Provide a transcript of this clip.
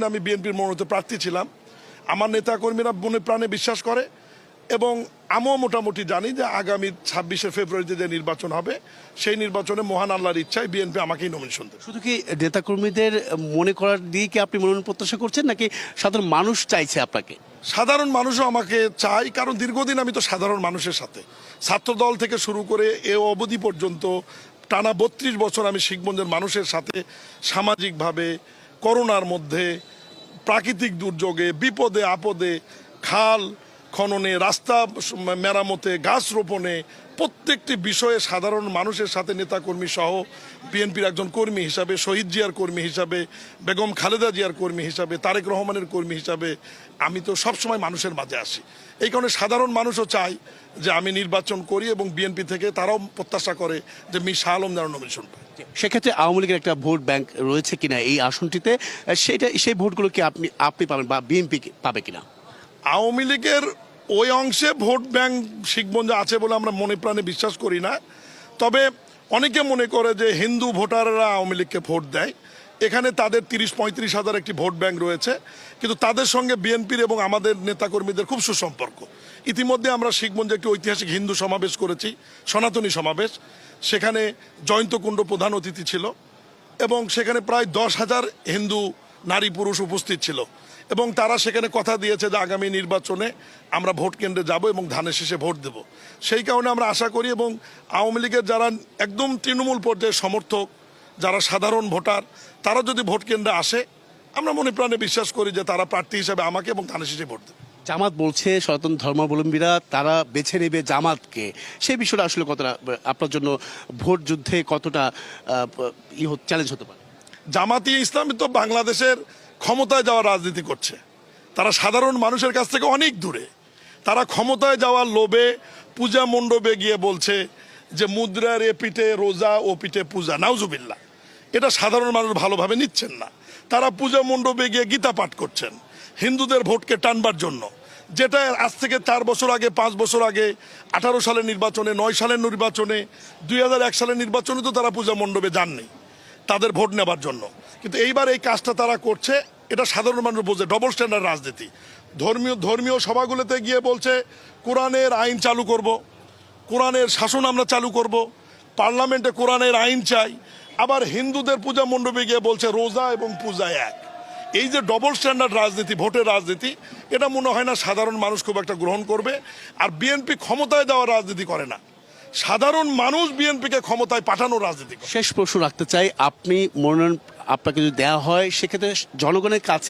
আমি বিএনপির মনোনীত প্রার্থী ছিলাম। আমার নেতাকর্মীরা মনে প্রাণে বিশ্বাস করে এবং আমিও মোটামুটি জানি যে আগামী 26শে ফেব্রুয়ারিতে যে নির্বাচন হবে সেই নির্বাচনে মহান আল্লাহর ইচ্ছায় বিএনপি আমাকেই নমিনেশন দেবে। শুধু কি নেতাকর্মীদের মনে করার দিয়ে কি আপনি মনোনয়ন প্রত্যাশা করছেন, নাকি সাধারণ মানুষ চাইছে আপনাকে? সাধারণ মানুষও আমাকে চাই, কারণ দীর্ঘদিন আমি তো সাধারণ মানুষের সাথে, ছাত্রদল থেকে শুরু করে এ অবধি পর্যন্ত টানা 32 বছর আমি শিখগঞ্জের মানুষের সাথে সামাজিকভাবে, করোনার মধ্যে, প্রাকৃতিক দুর্যোগে, বিপদে আপদে, খাল খননে, রাস্তা মেরামতে, গাছ রোপণে, প্রত্যেকটি বিষয়ে সাধারণ মানুষের সাথে নেতাকর্মী সহ বিএনপির একজন কর্মী হিসাবে, শহীদ জিয়ার কর্মী হিসাবে, বেগম খালেদা জিয়ার কর্মী হিসাবে, তারেক রহমানের কর্মী হিসাবে আমি তো সবসময় মানুষের মাঝে আসি। এই কারণে সাধারণ মানুষও চাই যে আমি নির্বাচন করি এবং বিএনপি থেকে তারাও প্রত্যাশা করে যে মি শাহ আলম যেন নমিনেশন পায়। সেক্ষেত্রে আওয়ামী লীগের একটা ভোট ব্যাংক রয়েছে কিনা এই আসনটিতে, সেই ভোটগুলো কি আপনি পাবেন বা বিএনপি পাবে কিনা? আওয়ামী লীগের ওই অংশে ভোট ব্যাংক শিখগঞ্জে আছে বলে আমরা মনে প্রাণে বিশ্বাস করি না। তবে অনেকে মনে করে যে হিন্দু ভোটাররা আওয়ামী লীগকে ভোট দেয়, এখানে তাদের 30-35 হাজার একটি ভোট ব্যাংক রয়েছে, কিন্তু তাদের সঙ্গে বিএনপির এবং আমাদের নেতাকর্মীদের খুব সুসম্পর্ক। ইতিমধ্যে আমরা শিখগঞ্জে একটি ঐতিহাসিক হিন্দু সমাবেশ করেছি, সনাতনী সমাবেশ। সেখানে জয়ন্তকুণ্ড প্রধান অতিথি ছিল এবং সেখানে প্রায় 10,000 হিন্দু নারী পুরুষ উপস্থিত ছিল এবং তারা সেখানে কথা দিয়েছে যে আগামী নির্বাচনে আমরা ভোট কেন্দ্রে যাব এবং ধানের শেষে ভোট দেব। সেই কারণে আমরা আশা করি এবং আওয়ামী লীগের যারা একদম তৃণমূল পর্যায়ের সমর্থক, যারা সাধারণ ভোটার, তারা যদি ভোট কেন্দ্রে আসে, আমরা মনে প্রাণে বিশ্বাস করি যে তারা প্রার্থী হিসাবে আমাকে এবং ধানের শেষে ভোট দেবে। জামাত বলছে সনাতন ধর্মাবলম্বীরা তারা বেছে নেবে জামাতকে, সেই বিষয়টা আসলে কতটা আপনার জন্য ভোট যুদ্ধে কতটা চ্যালেঞ্জ হতে পারে? জামাতি ইসলামী তো বাংলাদেশের ক্ষমতায় যাওয়ার রাজনীতি করছে, তারা সাধারণ মানুষের কাছ থেকে অনেক দূরে। তারা ক্ষমতায় যাওয়ার লোভে পূজা মণ্ডপে গিয়ে বলছে যে মুদ্রার এ পিঠে রোজা ও পিঠে পূজা, নাউজুবিল্লাহ। এটা সাধারণ মানুষ ভালোভাবে নিচ্ছেন না। তারা পূজা মণ্ডপে গিয়ে গীতা পাঠ করছেন হিন্দুদের ভোটকে টানবার জন্য, যেটা আজ থেকে 4 বছর আগে, 5 বছর আগে, 18 সালের নির্বাচনে, 9 সালের নির্বাচনে, 2001 সালের নির্বাচনে তো তারা পূজা মণ্ডপে যাননি তাদের ভোট নেবার জন্য। কিন্তু এইবার এই কাজটা তারা করছে, এটা সাধারণ মানুষ বোঝে। ডবল স্ট্যান্ডার্ড রাজনীতি। ধর্মীয় সভাগুলোতে গিয়ে বলছে কোরআনের আইন চালু করব, কোরআনের শাসন আমরা চালু করব, পার্লামেন্টে কোরআনের আইন চাই। আবার হিন্দুদের পূজা মণ্ডপে গিয়ে বলছে রোজা এবং পূজা এক। এই যে ডবল স্ট্যান্ডার্ড রাজনীতি, ভোটের রাজনীতি, এটা মনে হয় না সাধারণ মানুষ খুব একটা গ্রহণ করবে। আর বিএনপি ক্ষমতায় যাওয়ার রাজনীতি করে না, সাধারণ মানুষ বিএনপিকে ক্ষমতায় পাঠানোর রাজনীতি করে। শেষ প্রশ্ন রাখতে চাই, আপনি মনোনয়ন আপনাকে যদি দেওয়া হয় সেক্ষেত্রে জনগণের কাছে